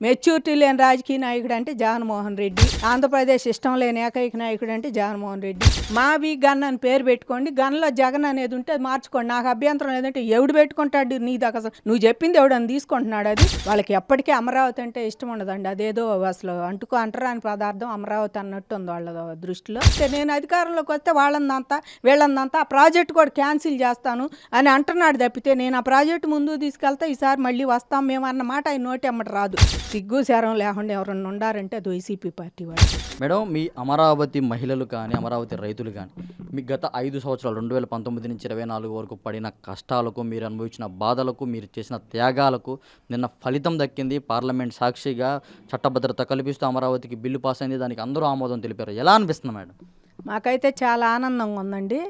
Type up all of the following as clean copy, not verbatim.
Maturity లేని రాజకీయ నాయకుడు అంటే జగన్మోహన్ రెడ్డి. ఆంధ్రప్రదేశ్ ఇష్టం లేని ఏకైక నాయకుడు అంటే జగన్మోహన్ రెడ్డి. మావి గన్ అని పేరు పెట్టుకోండి, గన్లో జగన్ అనేది ఉంటే అది మార్చుకోండి. నాకు అభ్యంతరం లేదంటే ఎవడు పెట్టుకుంటాడు నీ దాకా? నువ్వు చెప్పింది ఎవడని తీసుకుంటున్నాడు? అది వాళ్ళకి ఎప్పటికీ అమరావతి అంటే ఇష్టం ఉండదండి. అదేదో అసలు అంటరాని పదార్థం అమరావతి అన్నట్టు ఉంది వాళ్ళ దృష్టిలో. నేను అధికారంలోకి వస్తే వాళ్ళందంతా వీళ్ళందంతా ఆ ప్రాజెక్టు కూడా క్యాన్సిల్ చేస్తాను అని అంటున్నాడు తప్పితే, నేను ఆ ప్రాజెక్టు ముందుకు తీసుకెళ్తే ఈసారి మళ్ళీ వస్తాం మేము అన్న మాట ఆయన నోటి ఎమ్మట రాదు. సిగ్గు శరం లేకుండా ఎవరన్నా ఉండారంటే అది వైసీపీ పార్టీ వాళ్ళు. మేడం, మీ అమరావతి మహిళలు కానీ అమరావతి రైతులు కానీ మీ గత 5 సంవత్సరాలు 2019 నుంచి 24 వరకు పడిన కష్టాలకు, మీరు అనుభవించిన బాధలకు, మీరు చేసిన త్యాగాలకు నిన్న ఫలితం దక్కింది. పార్లమెంట్ సాక్షిగా చట్టభద్రత కల్పిస్తూ అమరావతికి బిల్లు పాస్ అయింది. దానికి అందరూ ఆమోదం తెలిపారు. ఎలా అనిపిస్తుంది మేడం? మాకైతే చాలా ఆనందంగా ఉందండి.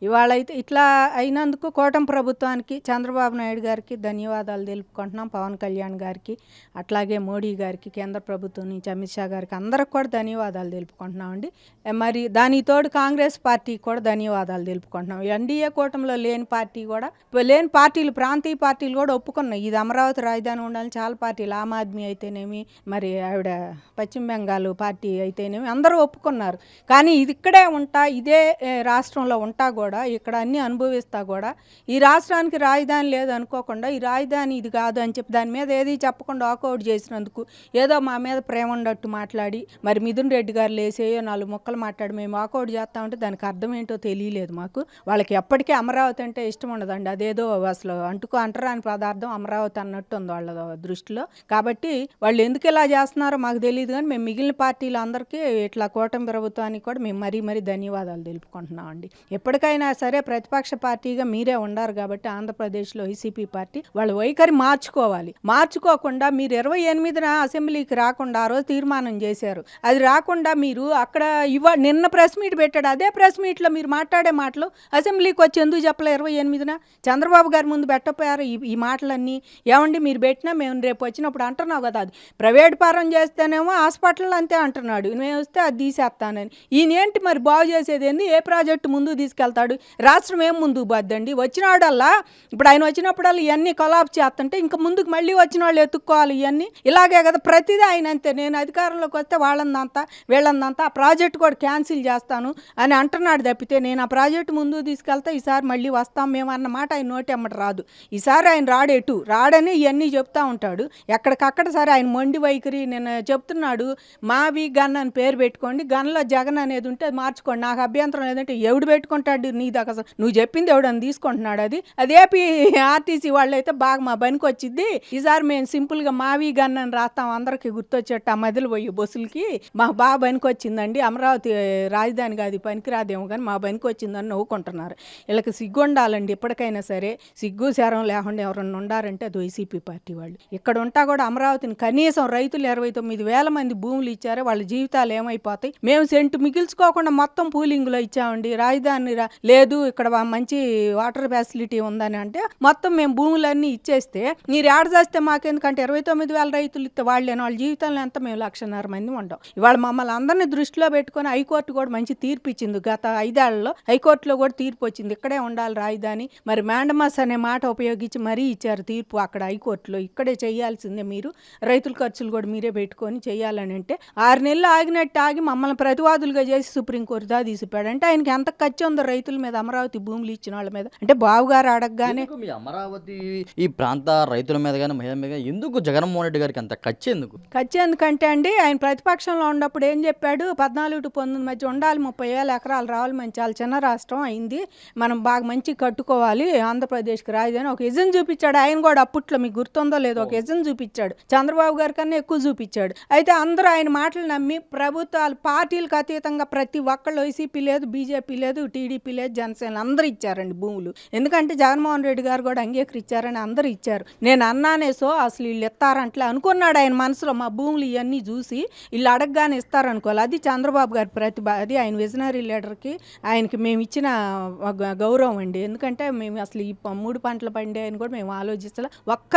ఇవాళ అయితే ఇట్లా అయినందుకు కూటమి ప్రభుత్వానికి, చంద్రబాబు నాయుడు గారికి ధన్యవాదాలు తెలుపుకుంటున్నాం. పవన్ కళ్యాణ్ గారికి, అట్లాగే మోడీ గారికి, కేంద్ర ప్రభుత్వం నుంచి అమిత్ షా గారికి అందరికి కూడా ధన్యవాదాలు తెలుపుకుంటున్నామండి. మరి దానికి తోడు కాంగ్రెస్ పార్టీకి కూడా ధన్యవాదాలు తెలుపుకుంటున్నాం. ఎన్డీఏ కూటమిలో లేని పార్టీ కూడా, లేని పార్టీలు, ప్రాంతీయ పార్టీలు కూడా ఒప్పుకున్నాయి ఇది అమరావతి రాజధాని ఉండాలని. చాలా పార్టీలు, ఆమ్ ఆద్మీ అయితేనేమి, మరి ఆవిడ పశ్చిమ బెంగాల్ పార్టీ అయితేనేమి అందరూ ఒప్పుకున్నారు. కానీ ఇది ఇక్కడే ఉంటా, ఇదే రాష్ట్రంలో ఉంటా కూడా, ఇక్కడ అన్ని అనుభవిస్తా కూడా, ఈ రాష్ట్రానికి రాజధాని లేదు అనుకోకుండా, ఈ రాజధాని ఇది కాదు అని చెప్పి దాని మీద ఏది చెప్పకుండా వాకౌట్ చేసినందుకు ఏదో మా మీద ప్రేమ ఉన్నట్టు మాట్లాడి, మరి మిథున్ రెడ్డి గారు లేసేయో 4 ముక్కలు మాట్లాడి మేము వాకౌట్ చేస్తామంటే దానికి అర్థం ఏంటో తెలియలేదు మాకు. వాళ్ళకి ఎప్పటికీ అమరావతి అంటే ఇష్టం ఉండదండి. అదేదో అసలు అంటరాని పదార్థం అమరావతి అన్నట్టు ఉంది వాళ్ళ దృష్టిలో. కాబట్టి వాళ్ళు ఎందుకు ఇలా చేస్తున్నారో మాకు తెలియదు. కానీ మేము మిగిలిన పార్టీలు అందరికీ ఇట్లా కూటమి ప్రభుత్వానికి కూడా మేము మరీ ధన్యవాదాలు తెలుపుకుంటున్నామండి. ఎప్పటికైనా సరే ప్రతిపక్ష పార్టీగా మీరే ఉండారు కాబట్టి ఆంధ్రప్రదేశ్లో వైసీపీ పార్టీ వాళ్ళ వైఖరి మార్చుకోవాలి. మార్చుకోకుండా మీరు 28న అసెంబ్లీకి రాకుండా ఆ రోజు తీర్మానం చేశారు. అది రాకుండా మీరు అక్కడ నిన్న ప్రెస్ మీట్ పెట్టాడు. అదే ప్రెస్ మీట్లో మీరు మాట్లాడే మాటలు అసెంబ్లీకి వచ్చి ఎందుకు చెప్పలే? 28న చంద్రబాబు గారి ముందు పెట్టపోయారు ఈ మాటలన్నీ. ఏమండి మీరు పెట్టినా మేము రేపు వచ్చినప్పుడు అంటున్నావు కదా, అది ప్రైవేట్ పరం చేస్తేనేమో హాస్పిటల్ అంతే అంటున్నాడు, మేము వస్తే అది తీసేస్తానని. ఈయనేంటి మరి బాగు చేసేది ఏంది? ఏ ప్రాజెక్టు ముందుకు తీసుకెళ్తాడు? రాష్ట్రం ఏం ముందుకు పోద్దండి? వచ్చినాడల్లా ఇప్పుడు ఆయన వచ్చినప్పుడల్లా ఇవన్నీ కొలాప్స్ చేస్తుంటే ఇంకా ముందుకు మళ్ళీ వచ్చిన వాళ్ళు ఎత్తుక్కోవాలి. ఇవన్నీ ఇలాగే కదా ప్రతిదీ ఆయన అంతే. నేను అధికారంలోకి వస్తే వీళ్ళందంతా ఆ ప్రాజెక్టు కూడా క్యాన్సిల్ చేస్తాను అని అంటున్నాడు తప్పితే, నేను ఆ ప్రాజెక్టు ముందుకు తీసుకెళ్తే ఈసారి మళ్ళీ వస్తాం మేము అన్న మాట ఆయన నోటి ఎమ్మట రాదు. ఈసారి ఆయన రాడని ఇవన్నీ చెప్తా ఉంటాడు ఎక్కడికక్కడ. సరే ఆయన మొండి వైఖరి నేను చెప్తున్నాడు, మావి గన్ అని పేరు పెట్టుకోండి, గన్లో జగన్ అనేది ఉంటే అది మార్చుకోండి. నాకు అభ్యంతరం లేదంటే ఎవడు పెట్టుకుంటాడు నీ దాకా? నువ్వు చెప్పింది ఎవడని తీసుకుంటున్నాడు? అది ఏపీ ఆర్టీసీ వాళ్ళు అయితే బాగా మా పనికి వచ్చింది, ఈసారి మేము సింపుల్గా మావి గన్ అని రాస్తాం అందరికి గుర్తొచ్చేట్టు ఆ మధ్యలో పోయి బస్సులకి మాకు బాగా పనికి వచ్చిందండి, అమరావతి రాజధాని కాదు పనికిరాదేమో కానీ మా పనికి వచ్చిందని నవ్వుకుంటున్నారు. వీళ్ళకి సిగ్గు ఉండాలండి. ఎప్పటికైనా సరే సిగ్గు శరం లేకుండా ఎవరన్నా ఉండారంటే అది వైసీపీ పార్టీ వాళ్ళు. ఇక్కడ ఉంటా కూడా అమరావతిని కనీసం రైతులు 29,000 మంది భూములు ఇచ్చారు, వాళ్ళ జీవితాలు ఏమైపోతాయి? మేము సెంటు మిగిల్చుకోకుండా మొత్తం పూలింగ్లో ఇచ్చామండి. రాజధాని లేదు, ఇక్కడ మంచి వాటర్ ఫెసిలిటీ ఉందని అంటే మొత్తం మేము భూములన్నీ ఇచ్చేస్తే మీరు ఏడ చేస్తే మాకెందుకంటే 29,000 రైతులు ఇస్తే వాళ్ళేనా? వాళ్ళ జీవితంలో ఎంత? మేము 1,50,000 మంది ఉంటాం. ఇవాళ మమ్మల్ని అందరినీ దృష్టిలో పెట్టుకొని హైకోర్టు కూడా మంచి తీర్పు ఇచ్చింది. గత 5 ఏళ్లలో హైకోర్టులో కూడా తీర్పు వచ్చింది, ఇక్కడే ఉండాలి రాజధాని. మరి మ్యాండమస్ అనే మాట ఉపయోగించి మరీ ఇచ్చారు తీర్పు అక్కడ హైకోర్టులో. ఇక్కడే చేయాల్సిందే, మీరు రైతుల ఖర్చులు కూడా మీరే పెట్టుకొని చేయాలని అంటే 6 నెలలు ఆగినట్టు ఆగి మమ్మల్ని ప్రతివాదులుగా చేసి సుప్రీంకోర్టు దా తీసిపాడు. అంటే ఆయనకి ఎంత ఖర్చు ఉందో రైతుల మీద, అమరావతి భూములు ఇచ్చిన వాళ్ళ మీద. అంటే బావుగారు అడగగానే మీ అమరావతి ఈ ప్రాంత రైతుల మీద కానీ మహిళల మీద కానీ ఎందుకు జగన్మోహన్ రెడ్డి గారికి అంత ఖర్చు ఎందుకంటే అండి, ఆయన ప్రతిపక్షంలో ఉన్నప్పుడు ఏం చెప్పాడు? 14 to 19 మధ్య ఉండాలి, 30,000 ఎకరాలు రావాలి, మంచి చాలా చిన్న రాష్ట్రం అయింది, మనం బాగా మంచి కట్టుకోవాలి ఆంధ్రప్రదేశ్కి రాజధాని ఒక ఎజెన్ చూపించాడు. ఆయన కూడా అప్పట్లో మీకు గుర్తుందో లేదో ఒక ఎజెన్ చూపించాడు, చంద్రబాబు గారి కన్నా ఎక్కువ చూపించాడు. అయితే అందరూ ఆయన మాటలు నమ్మి ప్రభుత్వాలు పార్టీలకు అతీతంగా ప్రతి ఒక్కళ్ళు, వైసీపీ లేదు, బీజేపీ లేదు, టీడీపీ లేదు, జనసేన అందరూ ఇచ్చారండి భూములు. ఎందుకంటే జగన్మోహన్ రెడ్డి గారు కూడా అంగీకరించారని అందరూ ఇచ్చారు. నేను అన్నానే సో అసలు వీళ్ళు ఇస్తారంటే అనుకున్నాడు ఆయన మనసులో. మా భూములు ఇవన్నీ చూసి వీళ్ళు అడగగానే ఇస్తారనుకోవాలి. అది చంద్రబాబు గారి ప్రతిభ, అది ఆయన విజనరీ లీడర్కి ఆయనకి మేము ఇచ్చిన గౌరవం అండి. ఎందుకంటే మేము అసలు ఈ 3 పంటలు పండే అని కూడా మేము ఆలోచిస్తలే. ఒక్క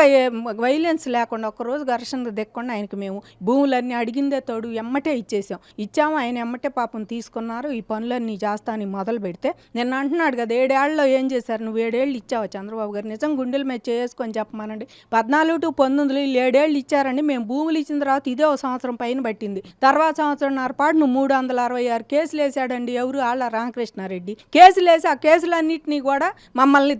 వైలెన్స్ లేకుండా, ఒక్కరోజు ఘర్షణ దిక్కకుండా ఆయనకి మేము భూములన్నీ అడిగిందే తోడు ఎమ్మటే ఇచ్చాము. ఆయన ఎమ్మటే పాపం తీసుకున్నారు. ఈ పనులన్నీ చేస్తాను మొదలు పెడితే నిన్న అంటున్నాడు కదా 7 ఏళ్లలో ఏం చేశారు, నువ్వు 7 ఏళ్ళు ఇచ్చావా చంద్రబాబు గారు? నిజం గుండెల మీద చేసుకొని చెప్పమానండి. 14 to 19 వీళ్ళు 7 ఏళ్ళు ఇచ్చారండి. మేము భూములు ఇచ్చిన తర్వాత ఇదే ఒక సంవత్సరం పైన పట్టింది. తర్వాత సంవత్సరంన్నర పాటు నువ్వు 366 కేసులు వేసాడండి. ఎవరు? ఆళ్ళ రామకృష్ణారెడ్డి కేసులు వేసి, ఆ కేసులన్నింటినీ కూడా మమ్మల్ని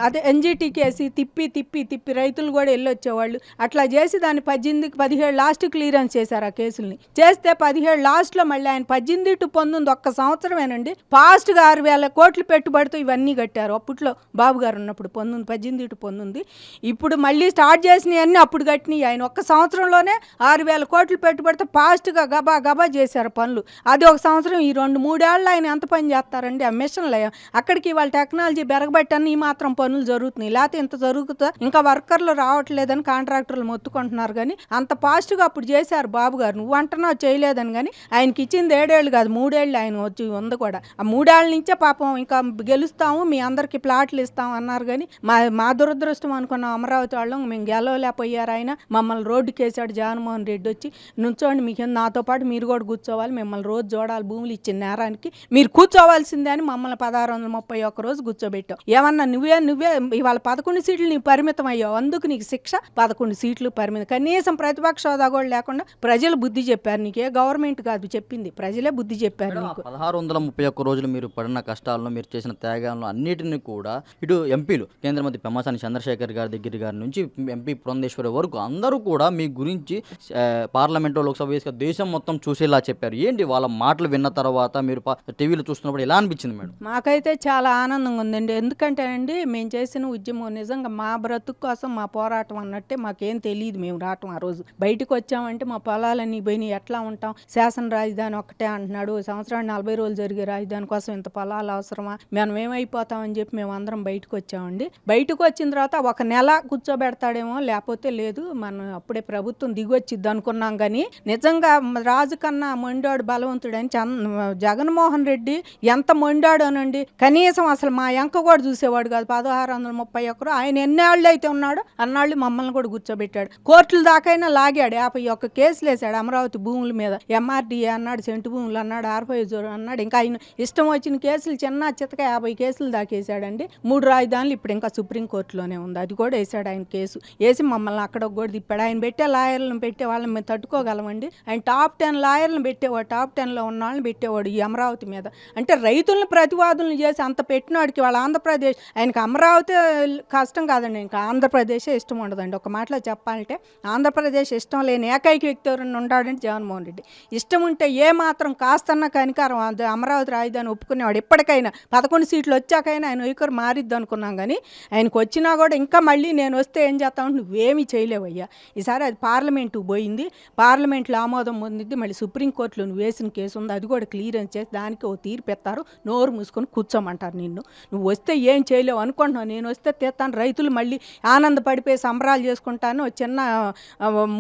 అదే ఎన్జిటి కేసి తిప్పి తిప్పి తిప్పి రైతులు కూడా వెళ్ళొచ్చేవాళ్ళు. అట్లా చేసి దాన్ని 18కి 17 లాస్ట్ క్లియరెన్స్ చేశారు. ఆ కేసుల్ని చేస్తే 17 లాస్ట్లో మళ్ళీ ఆయన 18 to 19 ఒక్క సంవత్సరమేనండి ఫాస్ట్గా 6,000 కోట్లు పెట్టుబడితో ఇవన్నీ కట్టారు. అప్పట్లో బాబు గారు ఉన్నప్పుడు 18 to 19. ఇప్పుడు మళ్ళీ స్టార్ట్ చేసినవన్నీ అప్పుడు కట్టినాయి. ఆయన ఒక్క సంవత్సరంలోనే 6,000 కోట్లు పెట్టుబడితో ఫాస్ట్గా గబా గబా చేశారు పనులు. అది ఒక సంవత్సరం. ఈ 2-3 ఏళ్ళు ఆయన ఎంత పని చేస్తారండి? ఆ మిషన్లు అక్కడికి వాళ్ళ టెక్నాలజీ బెరగబెట్టని ఈ మాత్రం పనులు జరుగుతున్నాయి. లేకపోతే ఇంత జరుగుతా ఇంకా వర్కర్లు రావట్లేదని కాంట్రాక్టర్లు మొత్తుకుంటున్నారు. కానీ అంత ఫాస్ట్గా అప్పుడు చేశారు బాబు గారు. నువ్వు అంటున్నావు చేయలేదని, కానీ ఆయనకి ఇచ్చింది 7 ఏళ్ళు కాదు 3 ఏళ్ళు ఆయన వచ్చి ఉంది కూడా. ఆ 3 ఏళ్ళ నుంచే పాపం ఇంకా గెలుస్తాము మీ అందరికి ప్లాట్లు ఇస్తాం అన్నారు. కానీ మా దురదృష్టం అనుకున్నాం అమరావతి వాళ్ళం, మేము గెలవలేకపోయారు. ఆయన మమ్మల్ని రోడ్డుకి వేసాడు జగన్మోహన్ రెడ్డి వచ్చి. నుంచోండి, మీకు నాతో పాటు మీరు కూడా కూర్చోవాలి, మిమ్మల్ని రోజు చూడాలి, భూములు ఇచ్చిన నేరానికి మీరు కూర్చోవాల్సిందే అని మమ్మల్ని 1631 రోజు కూర్చోబెట్టావు. ఏమన్నా నువ్వే ఇవాళ 11 సీట్లు నీకు పరిమితం అయ్యావు, అందుకు నీకు శిక్ష 11 సీట్లు పరిమితం. కనీసం ప్రతిపక్ష హోదా కూడా లేకుండా ప్రజలు బుద్ధి చెప్పారు నీకు. ఏ గవర్నమెంట్ కాదు చెప్పింది, ప్రజలే బుద్ధి చెప్పారు నీకు. 1631 రోజులు మీరు పడిన కష్టాలను, మీరు చేసిన త్యాగాలను అన్నిటిని కూడా ఇటు ఎంపీలు కేంద్ర మంత్రి పెమ్మసాని చంద్రశేఖర్ గారి నుంచి ఎంపీ పురంధేశ్వరి వరకు అందరూ కూడా మీ గురించి పార్లమెంట్లో, లోక్సభ వేదిక దేశం మొత్తం చూసేలా చెప్పారు. ఏంటి వాళ్ళ మాటలు విన్న తర్వాత మీరు టీవీలో చూస్తున్నప్పుడు ఎలా అనిపించింది మేడం? మాకైతే చాలా ఆనందంగా ఉందండి. ఎందుకంటే అండి మేము చేసిన ఉద్యమం నిజంగా మా బ్రతుకు కోసం మా పోరాటం అన్నట్టే. మాకేం తెలియదు మేము రావటం. ఆ రోజు బయటకు వచ్చామంటే మా పొలాలన్నీ పోయినాయి, ఎట్లా ఉంటాం, శాసన రాజధాని ఒక్కటే అంటున్నాడు, సంవత్సరానికి 40 రోజులు జరిగే రాజధాని కోసం ఇంత పొలాలు అవసరమా, మనం ఏమైపోతామని చెప్పి మేము అందరం బయటకు వచ్చామండి. బయటకు వచ్చిన తర్వాత ఒక నెల కూర్చోబెడతాడేమో, లేకపోతే లేదు మనం అప్పుడే ప్రభుత్వం దిగొచ్చిద్ది అనుకున్నాం. కానీ నిజంగా రాజు కన్నా మొండాడు బలవంతుడని జగన్మోహన్ రెడ్డి ఎంత మొండాడు అనండి. కనీసం అసలు మా ఎంక కూడా చూసేవాడు కాదు. 1631 ఆయన ఎన్నేళ్ళు అయితే ఉన్నాడు అన్నాళ్ళు మమ్మల్ని కూడా కూర్చోబెట్టాడు. కోర్టుల దాకైనా లాగాడు. 51 కేసులు వేసాడు అమరావతి భూముల మీద. ఎంఆర్డీఏ అన్నాడు, సెంటు భూములు అన్నాడు, ఆర్ఫైజోర్ అన్నాడు. ఇంకా ఆయన ఇష్టం వచ్చిన కేసులు చిన్న చితక 50 కేసులు దాకేసాడండి. 3 రాజధానులు ఇప్పుడు ఇంకా సుప్రీంకోర్టులోనే ఉంది. అది కూడా వేసాడు ఆయన కేసు. వేసి మమ్మల్ని అక్కడ కూడా తిప్పాడు. ఆయన పెట్టే లాయర్లను పెట్టే వాళ్ళని మేము తట్టుకోగలమండి. ఆయన టాప్ 10 లాయర్లను పెట్టేవాడు, టాప్ 10లో ఉన్న వాళ్ళని పెట్టేవాడు ఈ అమరావతి మీద. అంటే రైతులను ప్రతివాదులను చేసి అంత పెట్టినాడికి వాళ్ళ ఆంధ్రప్రదేశ్, ఆయనకి అమరావతి కష్టం కాదండి, ఇంకా ఆంధ్రప్రదేశే ఇష్టం ఉండదండి. ఒక మాటలో చెప్పాలంటే ఆంధ్రప్రదేశ్ ఇష్టం లేని ఏకైక వ్యక్తి ఎవరైనా ఉన్నాడంటే జగన్మోహన్ రెడ్డి. ఇష్టం ఉంటే ఏ మాత్రం కాస్తన్న కనికారం అమరావతి రాజధాని ఒప్పుకునేవాడు. ఎప్పటికైనా 11 సీట్లు వచ్చాకైనా ఆయన వైఖరి మారిద్ది అనుకున్నాం. కానీ ఆయనకు వచ్చినా కూడా ఇంకా మళ్ళీ నేను వస్తే ఏం చేస్తామంటే నువ్వేమీ చేయలేవయ్యా, ఈసారి అది పార్లమెంటుకు పోయింది, పార్లమెంట్లో ఆమోదం పొందింది, మళ్ళీ సుప్రీంకోర్టులో నువ్వు వేసిన కేసు ఉంది, అది కూడా క్లియరెన్స్ చేసి దానికి ఓ తీర్పు ఎత్తారు, నోరు మూసుకొని కూర్చోమంటారు నిన్ను. నువ్వు వస్తే ఏం చేయలేవు అనుకుంటున్నావు. నేను వస్తే తెస్తాను, రైతులు మళ్ళీ ఆనందపడిపోయి సంబరాలు చేసుకుంటాను, చిన్న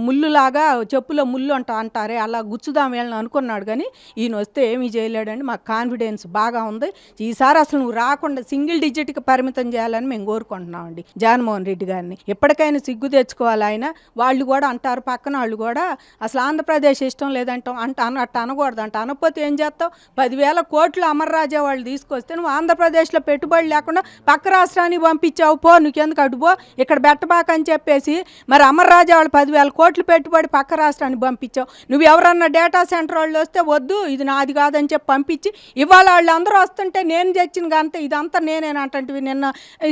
ముళ్ళులాగా చెప్పులో ముళ్ళు అంటారే అలా గుచ్చుదాం వెళ్ళని అనుకున్నాడు. కానీ ఈయన వస్తే ఏమీ చేయలేడండి. మాకు కాన్ఫిడెన్స్ బాగా ఉంది. ఈసారి అసలు నువ్వు రాకుండా సింగిల్ డిజిట్కి పరిమితం చేయాలని మేము కోరుకుంటున్నామండి జగన్మోహన్ రెడ్డి గారిని. ఎప్పటికైనా సిగ్గు తెచ్చుకోవాలి ఆయన. వాళ్ళు కూడా అంటారు, పక్కన వాళ్ళు కూడా అసలు ఆంధ్రప్రదేశ్ ఇష్టం లేదంటాం అట్ట అనకూడదు అంట. అనకపోతే ఏం చేస్తావు? 10,000 కోట్లు అమర్రాజా వాళ్ళు తీసుకొస్తే నువ్వు ఆంధ్రప్రదేశ్లో పెట్టుబడి లేకుండా పక్క రాష్ట్రానికి పంపించావు, పో నీకెందుకు అడుపో ఇక్కడ బెట్టబాకని చెప్పేసి మరి అమర్రాజా వాళ్ళు 10,000 కోట్లు పెట్టుబడి పక్క రాష్ట్రానికి పంపించావు. నువ్వు ఎవరన్నా డేటా సెంటర్ వాళ్ళు వస్తే వద్దు ఇది నాది కాదని చెప్పి పంపించి ఇవాళ వాళ్ళు అందరూ వస్తుంటే నేను తెచ్చిన అంతే ఇదంతా నేనేనంటంటివి. నిన్న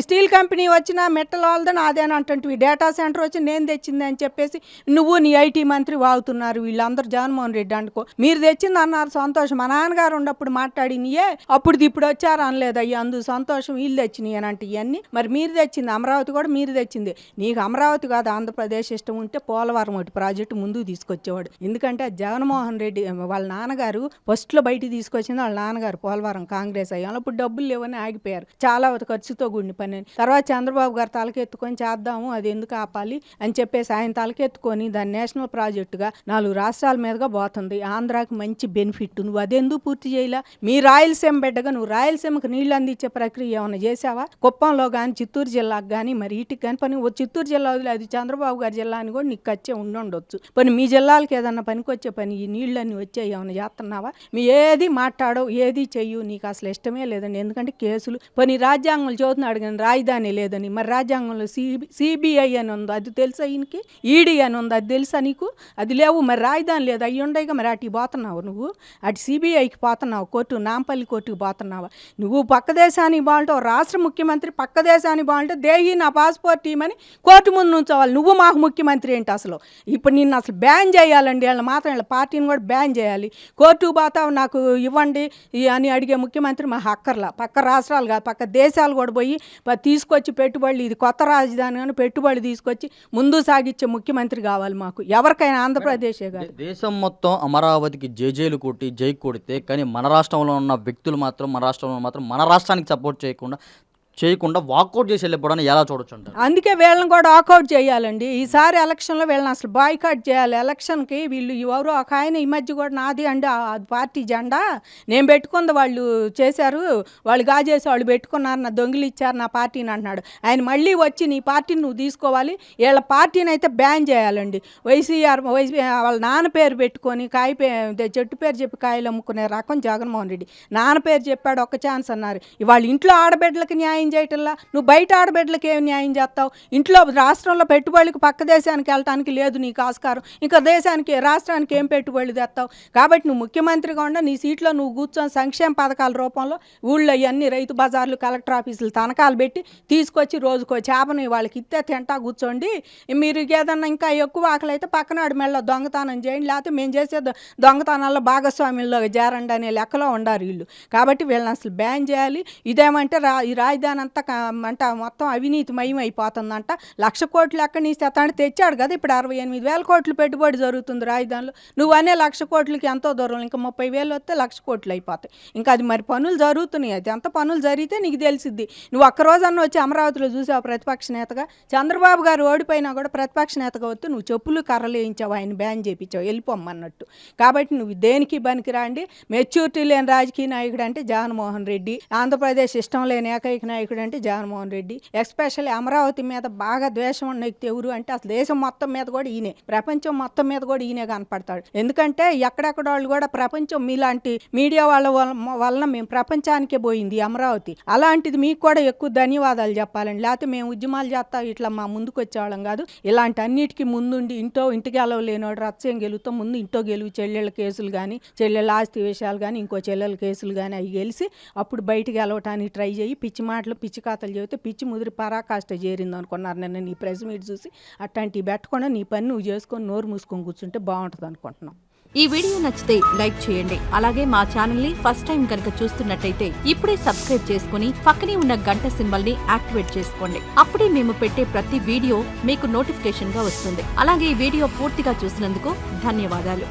స్టీల్ కంపెనీ వచ్చినా మెట్టల వాళ్ళదని అదేనంటంటివి, డేటా సెంటర్ వచ్చి నేను తెచ్చింది అని చెప్పేసి నువ్వు నీ ఐటీ మంత్రి వాగుతున్నారు వీళ్ళందరూ. జగన్మోహన్ రెడ్డి అనుకో మీరు తెచ్చింది అన్నారు సంతోషం, మా నాన్నగారు ఉన్నప్పుడు మాట్లాడినయే అప్పుడు ఇప్పుడు వచ్చారు అనలేదు అయ్యి, అందు సంతోషం వీళ్ళు తెచ్చినాయి అని అంటే ఇవన్నీ మరి మీరు తెచ్చింది అమరావతి కూడా మీరు తెచ్చింది. నీకు అమరావతి కాదు ఆంధ్రప్రదేశ్ ఇష్టం ఉంటే పోలవరం ఒకటి ప్రాజెక్టు ముందుకు తీసుకొచ్చేవాడు. ఎందుకంటే జగన్మోహన్ రెడ్డి వాళ్ళ నాన్నగారు ఫస్ట్లో బయటికి తీసుకొచ్చింది వాళ్ళ నాన్నగారు పోలవరం కాంగ్రెస్ అయ్యాను. అప్పుడు డబ్బులు లేవని ఆగిపోయారు, చాలా ఖర్చుతో కూడిన పని అని. తర్వాత చంద్రబాబు గారు తలకెత్తుకొని చేద్దాము అది ఎందుకు ఆపాలి అని చెప్పేసి ఆయన తలకెత్తుకొని దాన్ని నేషనల్ ప్రాజెక్టుగా 4 రాష్ట్రాల మీదుగా పోతుంది. ఆంధ్రాకి మంచి బెనిఫిట్, నువ్వు అదెందుకు పూర్తి చేయలే? మీ రాయలసీమ బిడ్డగా నువ్వు రాయలసీమకు నీళ్ళు అందించే ప్రక్రియ ఏమైనా చేసావా? కుప్పంలో కానీ చిత్తూరు జిల్లాకు కానీ మరి వీటికి కానీ పని చిత్తూరు జిల్లా వదిలే అది చంద్రబాబు గారి జిల్లా అని కూడా నీకు ఖర్చే ఉండొచ్చు. పని మీ జిల్లాలకు ఏదన్నా పనికి వచ్చే పని ఈ నీళ్ళన్నీ వచ్చే ఏమైనా చేస్తున్నావా? మీ ఏది మాట్లాడవు ఏది చెయ్యు, నీకు అసలు అసలు ఇష్టమే లేదండి. ఎందుకంటే కేసులు పోనీ రాజ్యాంగంలో చదువుతున్నాడు కానీ రాజధాని లేదని. మరి రాజ్యాంగంలో సిబిఐ అని ఉంది, అది తెలుసా ఈయనకి? ఈడీ అని ఉంది, అది తెలుసా నీకు? అది లేవు. మరి రాజధాని లేదు, అయ్యి ఉండేగా. మరి అటు పోతున్నావు నువ్వు, అటు సిబిఐకి పోతున్నావు, కోర్టు నాంపల్లి కోర్టుకు పోతున్నావా? నువ్వు పక్క దేశానికి బాగుంటావు, రాష్ట్ర ముఖ్యమంత్రి పక్క దేశానికి బాగుంటే దేహి నా పాస్పోర్ట్ ఇవ్వమని కోర్టు ముందు ఉంచవాలి. నువ్వు మాకు ముఖ్యమంత్రి ఏంటి అసలు? ఇప్పుడు నిన్ను అసలు బ్యాన్ చేయాలండి, వీళ్ళ మాత్రం వీళ్ళ పార్టీని కూడా బ్యాన్ చేయాలి. కోర్టుకు పోతావు నాకు ఇవ్వండి అని అడిగే ముఖ్యమంత్రి మా అక్కర్లా. పక్క రాష్ట్రాలు కాదు, పక్క దేశాలు కూడా పోయి తీసుకొచ్చి పెట్టుబడులు, ఇది కొత్త రాజధాని అని పెట్టుబడులు తీసుకొచ్చి ముందు సాగించే ముఖ్యమంత్రి కావాలి మాకు, ఎవరికైనా ఆంధ్రప్రదేశే కాదు. దేశం మొత్తం అమరావతికి జైలు కొట్టి జై కొడితే కానీ మన రాష్ట్రంలో ఉన్న వ్యక్తులు మాత్రం మన రాష్ట్రానికి సపోర్ట్ చేయకుండా వాకౌట్ చేసి వెళ్ళిపోవడాన్ని ఎలా చూడొచ్చు అంటారు? అందుకే వీళ్ళని కూడా వాకౌట్ చేయాలండి. ఈసారి ఎలక్షన్లో వీళ్ళని అసలు బాయ్కాట్ చేయాలి. ఎలక్షన్కి వీళ్ళు ఎవరో ఒక ఆయన ఈ మధ్య కూడా నాది అండి పార్టీ జెండా నేను పెట్టుకుంది, వాళ్ళు చేశారు, వాళ్ళు గాజేసి వాళ్ళు పెట్టుకున్నారు, నా దొంగిలి ఇచ్చారు నా పార్టీని అంటున్నాడు. ఆయన మళ్ళీ వచ్చి నీ పార్టీని నువ్వు తీసుకోవాలి, వీళ్ళ పార్టీని అయితే బ్యాన్ చేయాలండి. వైసీ వాళ్ళ నాన్న పేరు పెట్టుకొని చెట్టు పేరు చెప్పి కాయలు అమ్ముకునే రకం జగన్మోహన్ రెడ్డి. నాన్న పేరు చెప్పాడు, ఒక్క ఛాన్స్ అన్నారు. వాళ్ళ ఇంట్లో ఆడబిడ్డలకి న్యాయం చేయటంలా, నువ్వు బయట ఆడబిడ్డలకి ఏం న్యాయం చేస్తావు? ఇంట్లో రాష్ట్రంలో పెట్టుబడులకు పక్క దేశానికి వెళ్ళటానికి లేదు నీకు ఆస్కారం, ఇంకా దేశానికి రాష్ట్రానికి ఏం పెట్టుబడులు తెస్తావు? కాబట్టి నువ్వు ముఖ్యమంత్రిగా ఉండ, నీ సీట్లో నువ్వు కూర్చొని సంక్షేమ పథకాల రూపంలో ఊళ్ళో ఇవన్నీ రైతు బజార్లు కలెక్టర్ ఆఫీసులు తనఖాలు పెట్టి తీసుకొచ్చి రోజుకో చేపని వాళ్ళకి ఇస్తే తింటా కూర్చోండి. మీరు ఏదన్నా ఇంకా ఎక్కువ ఆకలి అయితే పక్కనాడు మెళ్ళ దొంగతనం చేయండి, లేకపోతే మేము చేసే దొంగతనాల్లో భాగస్వామ్యంలో చేరండి అనే లెక్కలో ఉండారు వీళ్ళు. కాబట్టి వీళ్ళని అసలు బ్యాన్ చేయాలి. ఇదేమంటే ఈ రాజధాని అంతా అంట మొత్తం అవినీతిమయం అయిపోతుందంట. 1,00,000 కోట్లు ఎక్కడి నుంచి తెస్తాడు? తెచ్చాడు కదా, ఇప్పుడు 68,000 కోట్లు పెట్టుబడి జరుగుతుంది రాజధానిలో. నువ్వు అనే 1,00,000 కోట్లకి ఎంతో దూరం, ఇంకా 30,000 వస్తే 1,00,000 కోట్లు అయిపోతాయి. ఇంకా అది మరి పనులు జరుగుతున్నాయి, అది ఎంత పనులు జరిగితే నీకు తెలిసిద్ది. నువ్వు ఒక్కరోజన్నా వచ్చి అమరావతిలో చూసావు ప్రతిపక్ష నేతగా? చంద్రబాబు గారు ఓడిపోయినా కూడా ప్రతిపక్ష నేతగా వస్తే నువ్వు చెప్పులు కర్రలు వేయించావు, ఆయన బ్యాన్ చేయించావు వెళ్ళిపోమ్మన్నట్టు. కాబట్టి నువ్వు దేనికి పనికిరాండి, మెచ్యూరిటీ లేని రాజకీయ నాయకుడు అంటే జగన్మోహన్ రెడ్డి. ఆంధ్రప్రదేశ్ ఇష్టం లేని ఏకైక నాయకుడు అంటే జగన్మోహన్ రెడ్డి. ఎస్పెషల్లీ అమరావతి మీద బాగా ద్వేషం ఉన్న వ్యక్తి ఎవరు అంటే అసలు దేశం మొత్తం మీద కూడా ఈయనే, ప్రపంచం మొత్తం మీద కూడా ఈయనే కనపడతాడు. ఎందుకంటే ఎక్కడెక్కడ వాళ్ళు కూడా ప్రపంచం మీలాంటి మీడియా వాళ్ళ వలన మేము ప్రపంచానికే పోయింది అమరావతి. అలాంటిది మీకు కూడా ఎక్కువ ధన్యవాదాలు చెప్పాలండి. లేకపోతే మేము ఉద్యమాలు చేస్తా ఇట్లా మా ముందుకు వచ్చేవాళ్ళం కాదు. ఇలాంటి అన్నిటికీ ముందుండి ఇంటికి గెలవలేనోడు రచ్చం గెలుస్తాం, ముందు ఇంటో గెలువు, చెల్లెళ్ళ కేసులు కానీ, చెల్లెళ్ళ ఆస్తి విషయాలు కానీ, ఇంకో చెల్లెల కేసులు కానీ అవి గెలిచి అప్పుడు బయటికి వెళ్ళటానికి ట్రై చేయి. పిచ్చి మాటలు పిచ్చి కథలు చెబితే పిచ్చి ముదిరి పరాకాష్ట చేరింది అనుకున్నారు నిన్న నీ ప్రెస్ మీట్ చూసి. అట్లాంటివి పెట్టకుండా నీ పని నువ్వు చేసుకొని నోరు మూసుకొని కూర్చుంటే బాగుంటుంది అనుకుంటున్నాం. ఈ వీడియో నచ్చితే లైక్ చేయండి. అలాగే మా ఛానల్ ని ఫస్ట్ టైం కనుక చూస్తున్నట్టయితే ఇప్పుడే సబ్స్క్రైబ్ చేసుకుని పక్కనే ఉన్న గంట సింబల్ ని యాక్టివేట్ చేసుకోండి. అప్పుడే మేము పెట్టే ప్రతి వీడియో మీకు నోటిఫికేషన్ గా వస్తుంది. అలాగే ఈ వీడియో పూర్తిగా చూసినందుకు ధన్యవాదాలు.